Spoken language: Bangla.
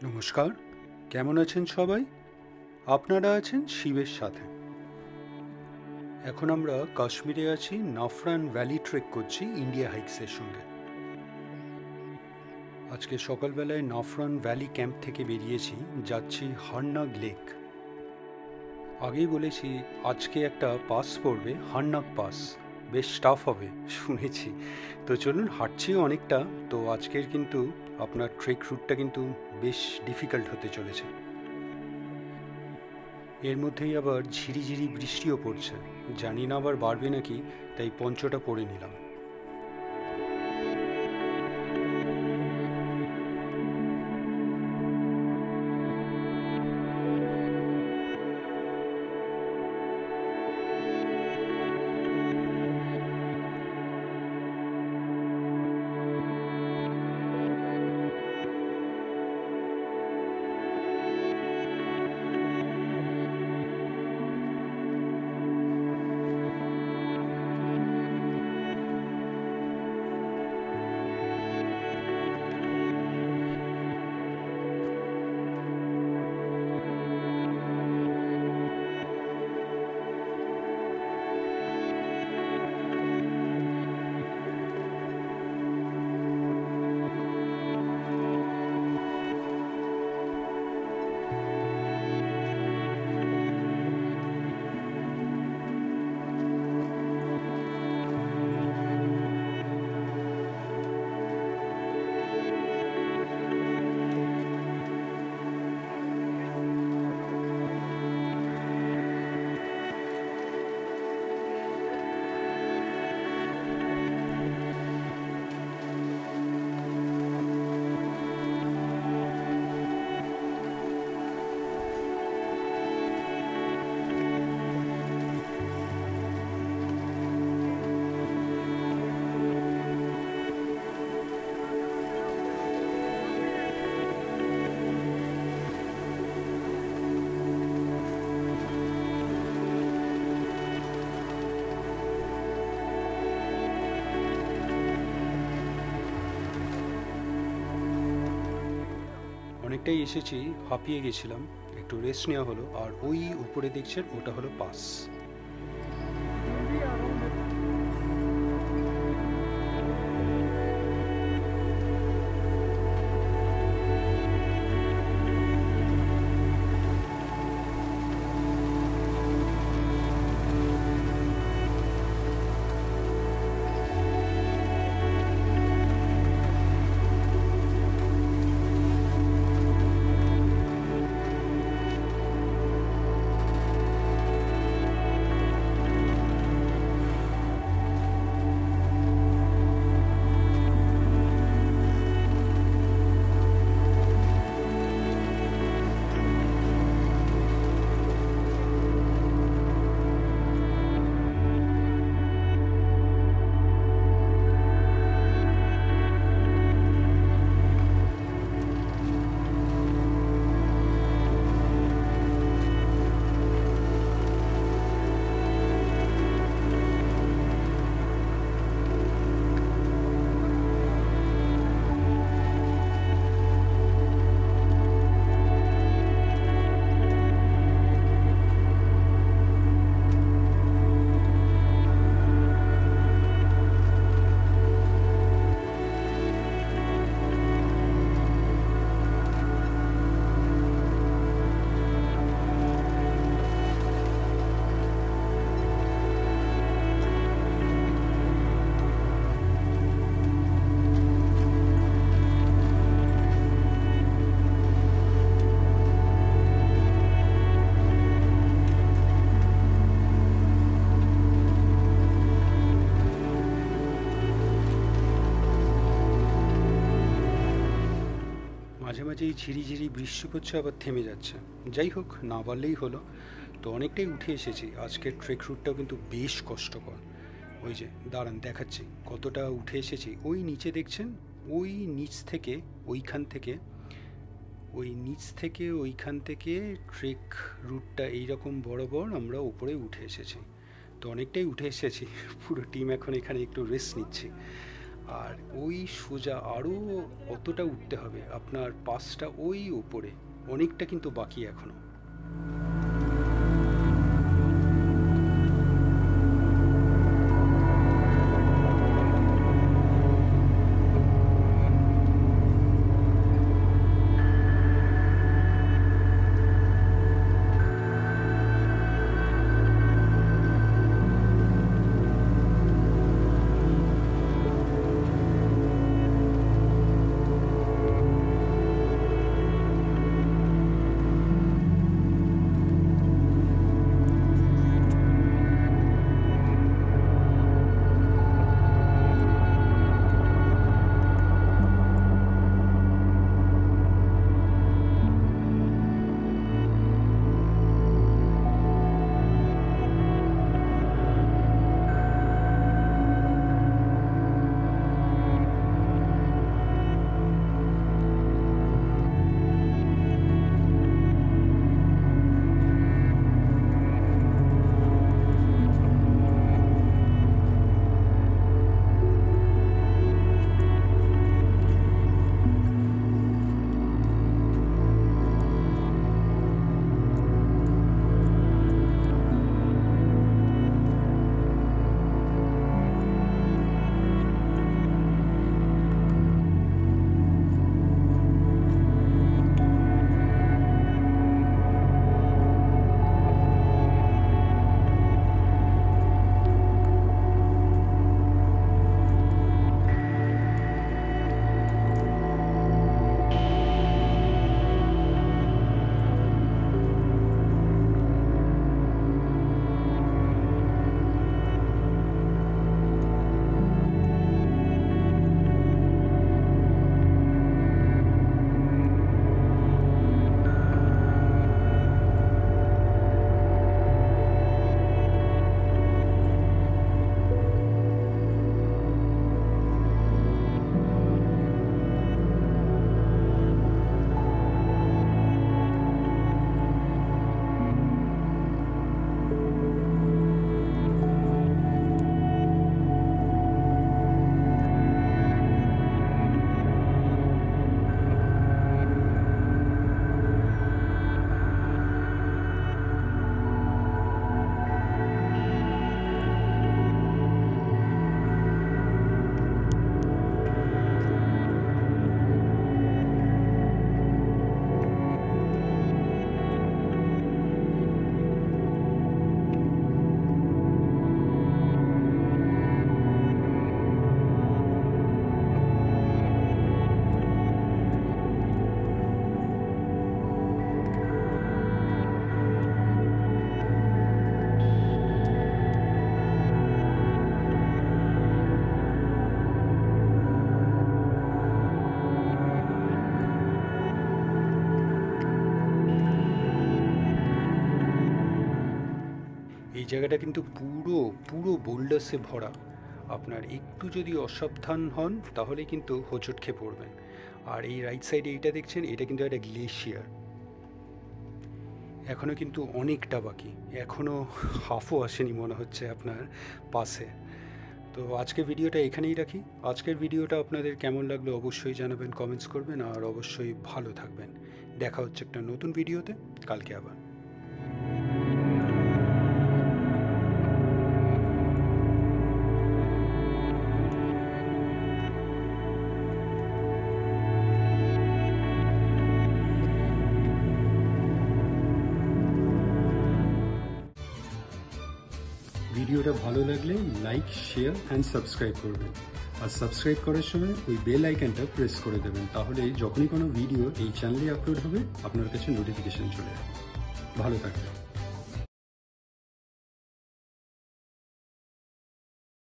নমস্কার, কেমন আছেন সবাই? আপনারা আছেন শিবের সাথে। এখন আমরা কাশ্মীরে আছি, নাফরান ভ্যালি ট্রেক করছি ইন্ডিয়া হাইকসের সঙ্গে। আজকে সকালবেলায় নাফরান ভ্যালি ক্যাম্প থেকে বেরিয়েছি, যাচ্ছি হারনাগ লেক। আগেই বলেছি আজকে একটা পাস পড়বে, হারনাগ পাস। বেশ টাফ হবে শুনেছি। তো চলুন, হাঁটছিও অনেকটা। তো আজকের কিন্তু আপনার ট্রেক রুটটা কিন্তু বেশ ডিফিকাল্ট হতে চলেছে। এর মধ্যেই আবার ঝিরিঝিরি বৃষ্টিও পড়ছে। জানি না আবার বাড়বে নাকি, তাই পঞ্চটা পরে নিলাম। অনেকটাই এসেছি, হাঁপিয়ে গেছিলাম, একটু রেস্ট নেওয়া হলো। আর ওই উপরে দেখছেন, ওটা হলো পাস। মাঝে মাঝেই ঝিরিঝিরি বৃষ্টি পড়ছে, আবার থেমে যাচ্ছে। যাই হোক, না পারলেই হলো। তো অনেকটাই উঠে এসেছি। আজকের ট্রেক রুটটাও কিন্তু বেশ কষ্টকর। ওই যে দাঁড়ান, দেখাচ্ছি কতটা উঠে এসেছি। ওই নিচে দেখছেন, ওই নিচ থেকে, ওইখান থেকে, ওই নিচ থেকে ওইখান থেকে ট্রেক রুটটা এইরকম বরাবর আমরা উপরে উঠে এসেছি। তো অনেকটাই উঠে এসেছি। পুরো টিম এখন এখানে একটু রেস্ট নিচ্ছি। আর ওই সোজা আরও অতটা উঠতে হবে, আপনার পাসটা ওই উপরে, অনেকটা কিন্তু বাকি এখনো। এই জায়গাটা কিন্তু পুরো পুরো বোল্ডার্সে ভরা। আপনার একটু যদি অসাবধান হন তাহলে কিন্তু হোঁচট খেয়ে পড়বেন। আর এই রাইট সাইডে এইটা দেখছেন, এটা কিন্তু একটা গ্লেশিয়ার। এখনও কিন্তু অনেকটা বাকি, এখনও হাফও আসেনি মনে হচ্ছে আপনার পাশে। তো আজকের ভিডিওটা এখানেই রাখি। আজকের ভিডিওটা আপনাদের কেমন লাগলো অবশ্যই জানাবেন, কমেন্টস করবেন, আর অবশ্যই ভালো থাকবেন। দেখা হচ্ছে একটা নতুন ভিডিওতে কালকে আবার। ভিডিওটা ভালো লাগলে লাইক, শেয়ার অ্যান্ড সাবস্ক্রাইব করবেন। আর সাবস্ক্রাইব করার সময় ওই বেল আইকনটা প্রেস করে দেবেন, তাহলে যখনই কোনো ভিডিও এই চ্যানেলে আপলোড হবে আপনার কাছে নোটিফিকেশান চলে যাবে। ভালো থাকবেন।